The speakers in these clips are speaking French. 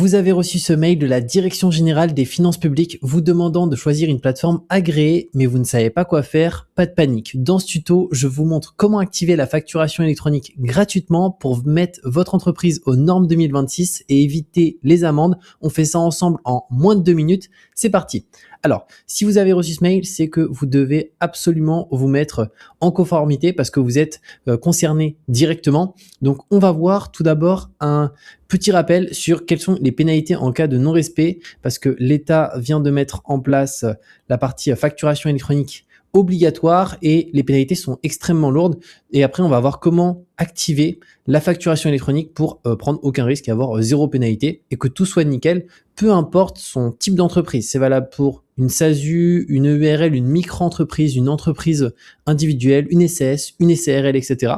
Vous avez reçu ce mail de la Direction générale des finances publiques vous demandant de choisir une plateforme agréée, mais vous ne savez pas quoi faire. Pas de panique. Dans ce tuto, je vous montre comment activer la facturation électronique gratuitement pour mettre votre entreprise aux normes 2026 et éviter les amendes. On fait ça ensemble en moins de 2 minutes. C'est parti. Alors, si vous avez reçu ce mail, c'est que vous devez absolument vous mettre en conformité parce que vous êtes concerné directement. Donc, on va voir tout d'abord un petit rappel sur quelles sont les pénalités en cas de non-respect parce que l'État vient de mettre en place la partie facturation électronique obligatoire et les pénalités sont extrêmement lourdes. Et après, on va voir comment activer la facturation électronique pour prendre aucun risque et avoir zéro pénalité et que tout soit nickel, peu importe son type d'entreprise. C'est valable pour une SASU, une URL, une micro-entreprise, une entreprise individuelle, une SAS, une SARL, etc.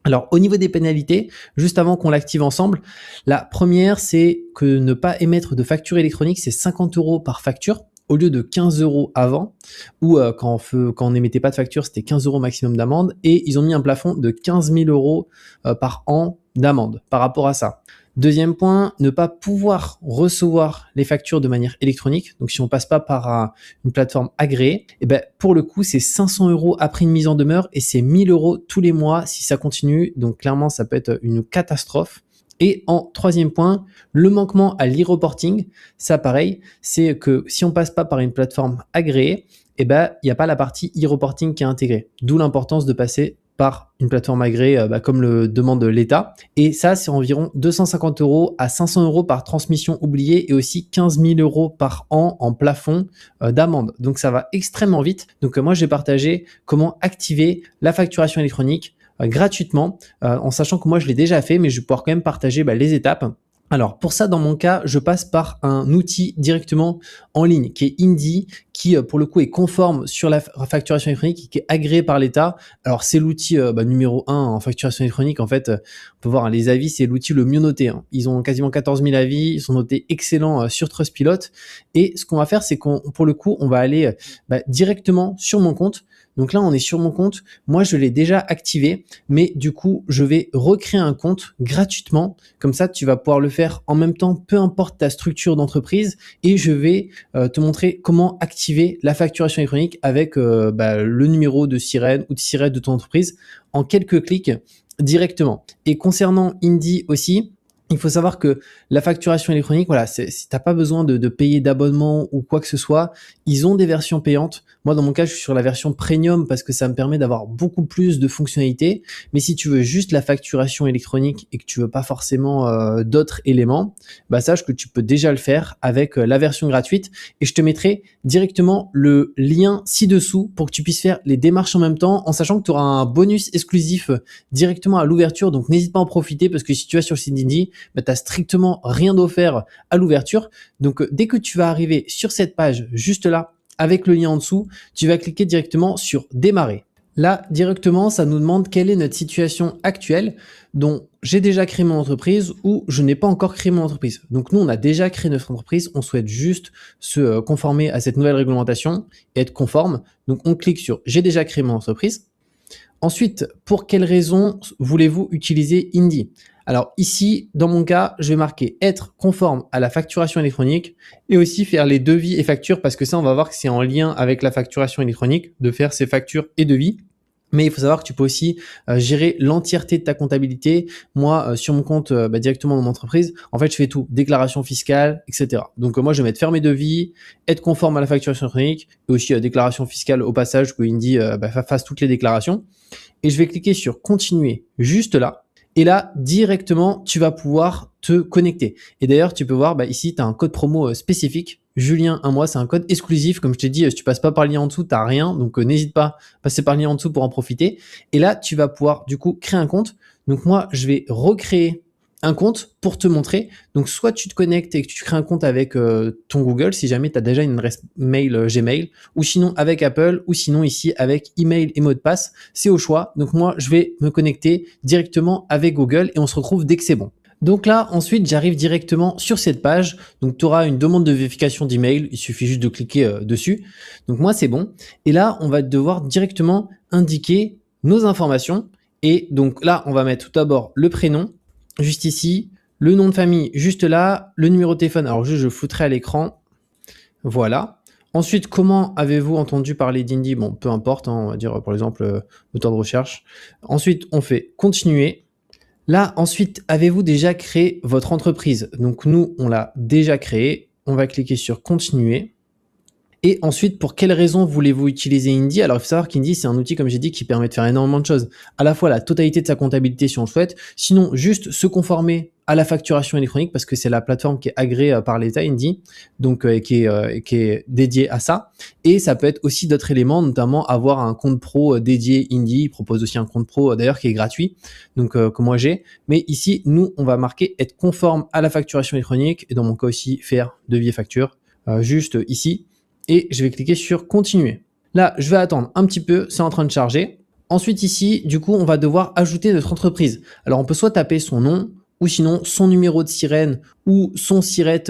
Alors, au niveau des pénalités, juste avant qu'on l'active ensemble, la première, c'est que ne pas émettre de facture électronique, c'est 50 € par facture au lieu de 15 € avant, ou quand on n'émettait pas de facture, c'était 15 € maximum d'amende, et ils ont mis un plafond de 15 000 € par an d'amende par rapport à ça. Deuxième point, ne pas pouvoir recevoir les factures de manière électronique. Donc, si on passe pas par une plateforme agréée, et ben, pour le coup, c'est 500 € après une mise en demeure et c'est 1 000 € tous les mois si ça continue. Donc, clairement, ça peut être une catastrophe. Et en troisième point, le manquement à l'e-reporting. Ça, pareil, c'est que si on passe pas par une plateforme agréée, eh ben, il n'y a pas la partie e-reporting qui est intégrée. D'où l'importance de passer par une plateforme agréée comme le demande l'État. Et ça, c'est environ 250 € à 500 € par transmission oubliée et aussi 15 000 € par an en plafond d'amende. Donc, ça va extrêmement vite. Donc, moi, j'ai partagé comment activer la facturation électronique gratuitement, en sachant que moi, je l'ai déjà fait, mais je vais pouvoir quand même partager les étapes. Alors pour ça, dans mon cas, je passe par un outil directement en ligne qui est Indy, qui pour le coup est conforme sur la facturation électronique, qui est agréé par l'État. Alors c'est l'outil numéro 1 en facturation électronique. En fait, on peut voir les avis, c'est l'outil le mieux noté. Ils ont quasiment 14 000 avis, ils sont notés excellents sur Trustpilot. Et ce qu'on va faire, c'est pour le coup, on va aller directement sur mon compte. Donc là, on est sur mon compte. Moi, je l'ai déjà activé, mais du coup, je vais recréer un compte gratuitement. Comme ça, tu vas pouvoir le faire en même temps, peu importe ta structure d'entreprise. Et je vais te montrer comment activer la facturation électronique avec le numéro de sirène ou de sirène de ton entreprise en quelques clics directement. Et concernant Indy aussi, il faut savoir que la facturation électronique, voilà, si t'as pas besoin de payer d'abonnement ou quoi que ce soit, ils ont des versions payantes. Moi, dans mon cas, je suis sur la version premium parce que ça me permet d'avoir beaucoup plus de fonctionnalités. Mais si tu veux juste la facturation électronique et que tu veux pas forcément d'autres éléments, sache que tu peux déjà le faire avec la version gratuite. Et je te mettrai directement le lien ci-dessous pour que tu puisses faire les démarches en même temps, en sachant que tu auras un bonus exclusif directement à l'ouverture. Donc, n'hésite pas à en profiter parce que si tu vas sur le site d'Indy, tu n'as strictement rien d'offert à l'ouverture. Donc, dès que tu vas arriver sur cette page, juste là, avec le lien en dessous, tu vas cliquer directement sur démarrer. Là, directement, ça nous demande quelle est notre situation actuelle, dont j'ai déjà créé mon entreprise ou je n'ai pas encore créé mon entreprise. Donc, nous, on a déjà créé notre entreprise. On souhaite juste se conformer à cette nouvelle réglementation et être conforme. Donc, on clique sur j'ai déjà créé mon entreprise. Ensuite, pour quelles raisons voulez-vous utiliser Indy? Alors ici, dans mon cas, je vais marquer être conforme à la facturation électronique et aussi faire les devis et factures parce que ça, on va voir que c'est en lien avec la facturation électronique de faire ces factures et devis. Mais il faut savoir que tu peux aussi gérer l'entièreté de ta comptabilité. Moi, sur mon compte directement dans mon entreprise, en fait, je fais tout, déclaration fiscale, etc. Donc moi, je vais mettre faire mes devis, être conforme à la facturation électronique et aussi déclaration fiscale au passage que Indy fasse toutes les déclarations. Et je vais cliquer sur continuer juste là. Et là, directement, tu vas pouvoir te connecter. Et d'ailleurs, tu peux voir, ici, tu as un code promo spécifique. Julien, un mois, c'est un code exclusif. Comme je t'ai dit, si tu passes pas par le lien en dessous, tu n'as rien. Donc, n'hésite pas à passer par le lien en dessous pour en profiter. Et là, tu vas pouvoir, du coup, créer un compte. Donc, moi, je vais recréer un compte pour te montrer. Donc, soit tu te connectes et que tu crées un compte avec ton Google, si jamais tu as déjà une adresse mail Gmail, ou sinon avec Apple, ou sinon ici avec email et mot de passe. C'est au choix. Donc, moi, je vais me connecter directement avec Google et on se retrouve dès que c'est bon. Donc là, ensuite, j'arrive directement sur cette page. Donc, tu auras une demande de vérification d'email. Il suffit juste de cliquer dessus. Donc, moi, c'est bon. Et là, on va devoir directement indiquer nos informations. Et donc là, on va mettre tout d'abord le prénom, juste ici, Le nom de famille, juste là. Le numéro de téléphone, alors juste je flouterai à l'écran. Voilà. Ensuite, comment avez-vous entendu parler d'Indy? Bon, peu importe, hein, on va dire par exemple moteur de recherche. Ensuite, on fait continuer. Là, ensuite, avez-vous déjà créé votre entreprise? Donc nous, on l'a déjà créé. On va cliquer sur continuer. Et ensuite, pour quelles raisons voulez-vous utiliser Indy? Alors, il faut savoir qu'Indy, c'est un outil, comme j'ai dit, qui permet de faire énormément de choses. À la fois la totalité de sa comptabilité si on le souhaite, sinon juste se conformer à la facturation électronique parce que c'est la plateforme qui est agréée par l'État, Indy, donc qui est dédiée à ça. Et ça peut être aussi d'autres éléments, notamment avoir un compte pro dédié Indy. Il propose aussi un compte pro d'ailleurs qui est gratuit, donc que moi j'ai. Mais ici, nous, on va marquer être conforme à la facturation électronique et dans mon cas aussi faire devis et facture, juste ici. Et je vais cliquer sur continuer. Là, je vais attendre un petit peu, c'est en train de charger. Ensuite ici, du coup, on va devoir ajouter notre entreprise. Alors on peut soit taper son nom ou sinon son numéro de sirène ou son SIRET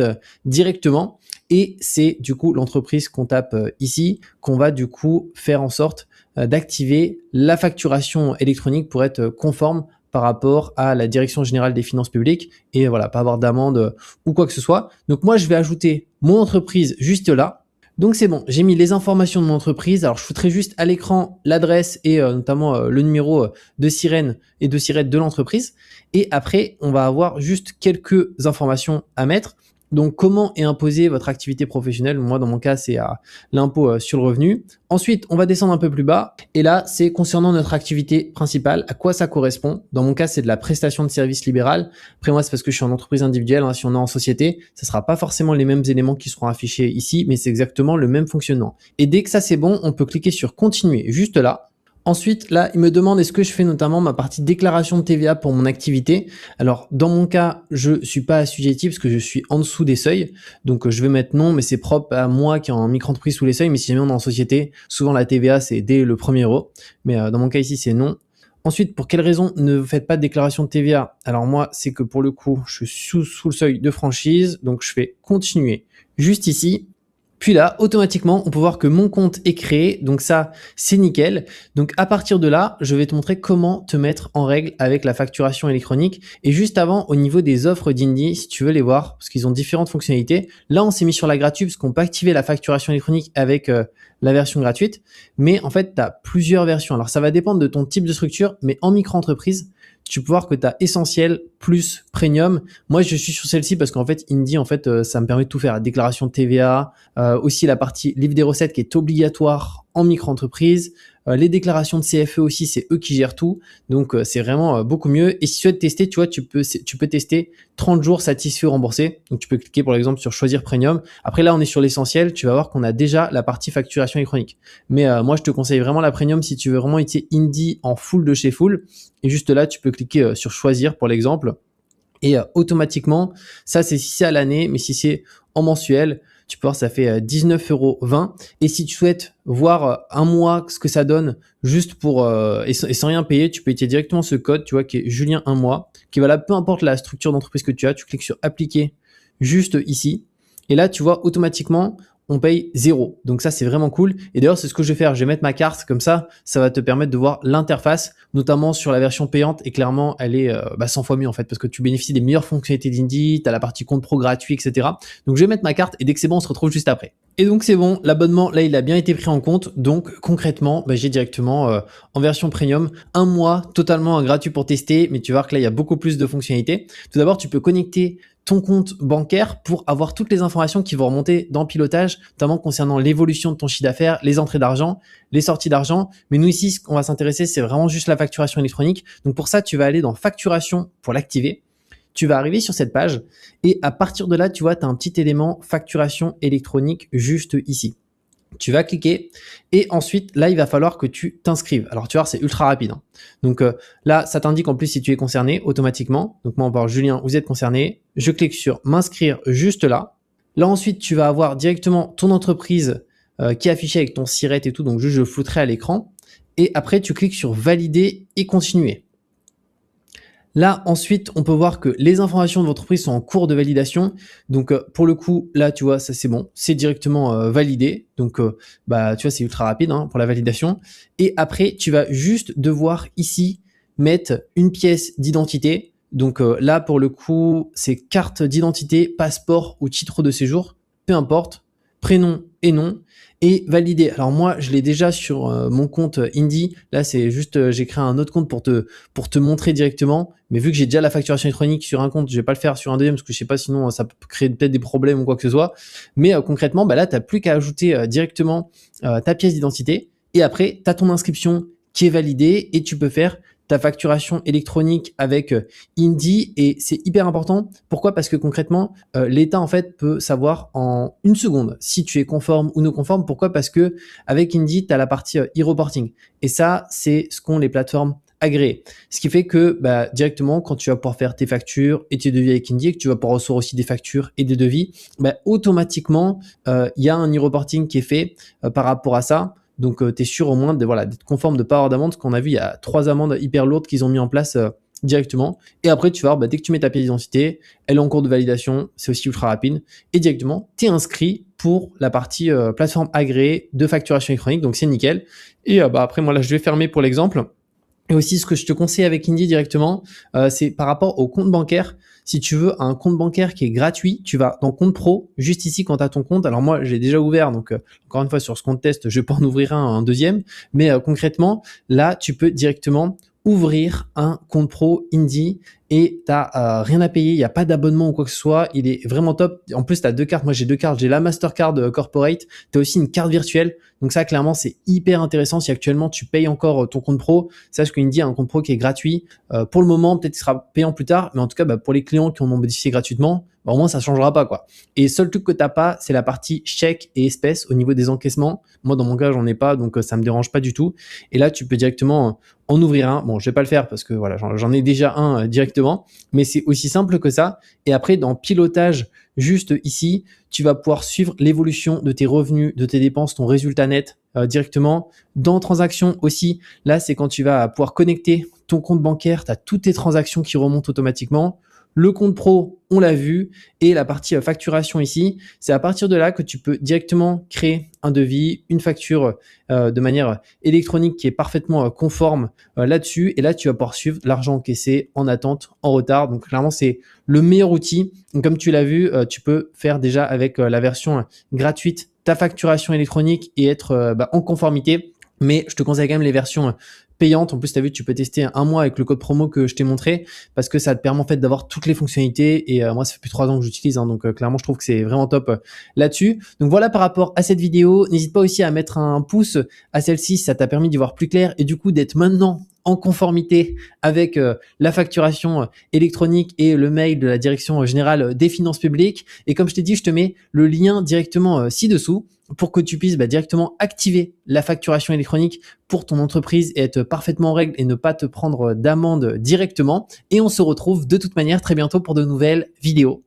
directement. Et c'est du coup l'entreprise qu'on tape ici qu'on va du coup faire en sorte d'activer la facturation électronique pour être conforme par rapport à la Direction générale des finances publiques et voilà, pas avoir d'amende ou quoi que ce soit. Donc moi, je vais ajouter mon entreprise juste là. Donc c'est bon, j'ai mis les informations de mon entreprise. Alors je foutrai juste à l'écran l'adresse et notamment le numéro de sirène et de SIRET de l'entreprise. Et après, on va avoir juste quelques informations à mettre. Donc comment est imposée votre activité professionnelle? Moi dans mon cas c'est l'impôt sur le revenu. Ensuite on va descendre un peu plus bas et là c'est concernant notre activité principale, à quoi ça correspond. Dans mon cas c'est de la prestation de service libéral. Après moi c'est parce que je suis en entreprise individuelle, hein. Si on est en société, ce sera pas forcément les mêmes éléments qui seront affichés ici, mais c'est exactement le même fonctionnement. Et dès que ça c'est bon, on peut cliquer sur continuer juste là. Ensuite, là, il me demande est-ce que je fais notamment ma partie déclaration de TVA pour mon activité. Alors, dans mon cas, je suis pas assujetti parce que je suis en dessous des seuils. Donc, je vais mettre non, mais c'est propre à moi qui est en micro-entreprise sous les seuils. Mais si jamais on est en société, souvent la TVA, c'est dès le premier euro. Mais dans mon cas ici, c'est non. Ensuite, pour quelle raison ne faites pas de déclaration de TVA? Alors moi, c'est que pour le coup, je suis sous le seuil de franchise. Donc, je fais continuer juste ici. Puis là, automatiquement, on peut voir que mon compte est créé. Donc ça, c'est nickel. Donc à partir de là, je vais te montrer comment te mettre en règle avec la facturation électronique. Et juste avant, au niveau des offres d'Indy, si tu veux les voir, parce qu'ils ont différentes fonctionnalités. Là, on s'est mis sur la gratuite parce qu'on peut activer la facturation électronique avec la version gratuite. Mais en fait, tu as plusieurs versions. Alors ça va dépendre de ton type de structure, mais en micro-entreprise, tu peux voir que tu as essentiel plus premium. Moi, je suis sur celle-ci parce qu'en fait, Indy, ça me permet de tout faire. La déclaration de TVA, aussi la partie livre des recettes qui est obligatoire en micro-entreprise. Les déclarations de CFE aussi, c'est eux qui gèrent tout. Donc, c'est vraiment beaucoup mieux. Et si tu veux tester, tu vois, tu peux tester 30 jours satisfait ou remboursé. Donc, tu peux cliquer, par exemple, sur choisir premium. Après, là, on est sur l'essentiel. Tu vas voir qu'on a déjà la partie facturation électronique. Mais moi, je te conseille vraiment la premium si tu veux vraiment utiliser Indy en full de chez full. Et juste là, tu peux cliquer sur choisir pour l'exemple. Et automatiquement, ça, c'est si c'est à l'année, mais si c'est en mensuel, tu peux voir, ça fait 19,20 €. Et si tu souhaites voir un mois ce que ça donne juste pour et sans rien payer, tu peux utiliser directement ce code, tu vois, qui est Julien 1 mois, qui est valable peu importe la structure d'entreprise que tu as. Tu cliques sur appliquer juste ici. Et là, tu vois, automatiquement, on paye 0. Donc ça, c'est vraiment cool. Et d'ailleurs, c'est ce que je vais faire. Je vais mettre ma carte comme ça va te permettre de voir l'interface, notamment sur la version payante. Et clairement, elle est 100 fois mieux en fait, parce que tu bénéficies des meilleures fonctionnalités d'Indy, tu as la partie compte pro gratuit, etc. Donc je vais mettre ma carte et dès que c'est bon, on se retrouve juste après. Et donc c'est bon, l'abonnement, là, il a bien été pris en compte. Donc concrètement, j'ai directement en version premium un mois totalement gratuit pour tester. Mais tu vas voir que là, il y a beaucoup plus de fonctionnalités. Tout d'abord, tu peux connecter ton compte bancaire pour avoir toutes les informations qui vont remonter dans le pilotage, notamment concernant l'évolution de ton chiffre d'affaires, les entrées d'argent, les sorties d'argent. Mais nous ici, ce qu'on va s'intéresser, c'est vraiment juste la facturation électronique. Donc pour ça, tu vas aller dans facturation pour l'activer. Tu vas arriver sur cette page et à partir de là, tu vois, tu as un petit élément facturation électronique juste ici. Tu vas cliquer et ensuite, là, il va falloir que tu t'inscrives. Alors, tu vois, c'est ultra rapide, hein. Donc là, ça t'indique en plus si tu es concerné automatiquement. Donc moi, on va voir Julien, vous êtes concerné. Je clique sur m'inscrire juste là. Là, ensuite, tu vas avoir directement ton entreprise qui est affichée avec ton SIRET et tout. Donc, juste, je flouterai à l'écran. Et après, tu cliques sur valider et continuer. Là, ensuite, on peut voir que les informations de votre entreprise sont en cours de validation. Donc, pour le coup, là, tu vois, ça c'est bon. C'est directement validé. Donc, tu vois, c'est ultra rapide pour la validation. Et après, tu vas juste devoir ici mettre une pièce d'identité. Donc là, pour le coup, c'est carte d'identité, passeport ou titre de séjour, peu importe, prénom et nom, et valider. Alors moi, je l'ai déjà sur mon compte Indie. Là, c'est juste, j'ai créé un autre compte pour te montrer directement. Mais vu que j'ai déjà la facturation électronique sur un compte, je vais pas le faire sur un deuxième parce que je sais pas, sinon ça peut créer peut-être des problèmes ou quoi que ce soit. Mais concrètement, bah là, tu n'as plus qu'à ajouter directement ta pièce d'identité. Et après, tu as ton inscription qui est validée et tu peux faire ta facturation électronique avec Indie. Et c'est hyper important. Pourquoi? Parce que concrètement, l'État en fait peut savoir en une seconde si tu es conforme ou non conforme. Pourquoi? Parce que avec Indie, tu as la partie e-reporting. Et ça, c'est ce qu'ont les plateformes agréées. Ce qui fait que bah, directement, quand tu vas pouvoir faire tes factures et tes devis avec Indie, et que tu vas pouvoir recevoir aussi des factures et des devis, bah, automatiquement, il y a un e-reporting qui est fait par rapport à ça. Donc, tu es sûr au moins d'être conforme de ne pas avoir d'amende. Parce qu'on a vu, il y a 3 amendes hyper lourdes qu'ils ont mis en place directement. Et après, tu vas voir, bah, dès que tu mets ta pièce d'identité, elle est en cours de validation. C'est aussi ultra rapide. Et directement, tu es inscrit pour la partie plateforme agréée de facturation électronique. Donc, c'est nickel. Et bah, après, moi, là, je vais fermer pour l'exemple. Et aussi, ce que je te conseille avec Indie directement, c'est par rapport au compte bancaire. Si tu veux un compte bancaire qui est gratuit, tu vas dans compte pro, juste ici quand tu as ton compte. Alors moi, j'ai déjà ouvert, donc encore une fois, sur ce compte test, je vais pas en ouvrir un deuxième. Mais concrètement, là, tu peux directement ouvrir un compte pro Indie et tu n'as rien à payer, il n'y a pas d'abonnement ou quoi que ce soit, il est vraiment top. En plus, tu as 2 cartes, moi j'ai 2 cartes, j'ai la Mastercard Corporate, tu as aussi une carte virtuelle, donc ça clairement c'est hyper intéressant. Si actuellement tu payes encore ton compte pro, sache qu'Indie a un compte pro qui est gratuit. Pour le moment, peut-être qu'il sera payant plus tard, mais en tout cas bah, pour les clients qui en ont bénéficié gratuitement, bah, au moins ça ne changera pas quoi. Et seul truc que tu n'as pas, c'est la partie chèque et espèces au niveau des encaissements. Moi dans mon cas, j'en ai pas, donc ça me dérange pas du tout. Et là, tu peux directement en ouvrir un. Bon, je vais pas le faire parce que voilà, j'en ai déjà un directement, mais c'est aussi simple que ça. Et après, dans pilotage, juste ici, tu vas pouvoir suivre l'évolution de tes revenus, de tes dépenses, ton résultat net directement. Dans transactions aussi, là, c'est quand tu vas pouvoir connecter ton compte bancaire, tu as toutes tes transactions qui remontent automatiquement. Le compte pro, on l'a vu, et la partie facturation ici, c'est à partir de là que tu peux directement créer un devis, une facture de manière électronique qui est parfaitement conforme là-dessus. Et là, tu vas pouvoir suivre l'argent encaissé en attente, en retard. Donc, clairement, c'est le meilleur outil. Donc, comme tu l'as vu, tu peux faire déjà avec la version gratuite ta facturation électronique et être en conformité. Mais je te conseille quand même les versions payantes. En plus, tu as vu, tu peux tester un mois avec le code promo que je t'ai montré parce que ça te permet en fait d'avoir toutes les fonctionnalités. Et moi, ça fait plus de 3 ans que j'utilise. Donc, clairement, je trouve que c'est vraiment top là-dessus. Donc, voilà par rapport à cette vidéo. N'hésite pas aussi à mettre un pouce à celle-ci si ça t'a permis d'y voir plus clair et du coup d'être maintenant en conformité avec la facturation électronique et le mail de la Direction générale des finances publiques. Et comme je t'ai dit, je te mets le lien directement ci-dessous pour que tu puisses directement activer la facturation électronique pour ton entreprise et être parfaitement en règle et ne pas te prendre d'amende directement. Et on se retrouve de toute manière très bientôt pour de nouvelles vidéos.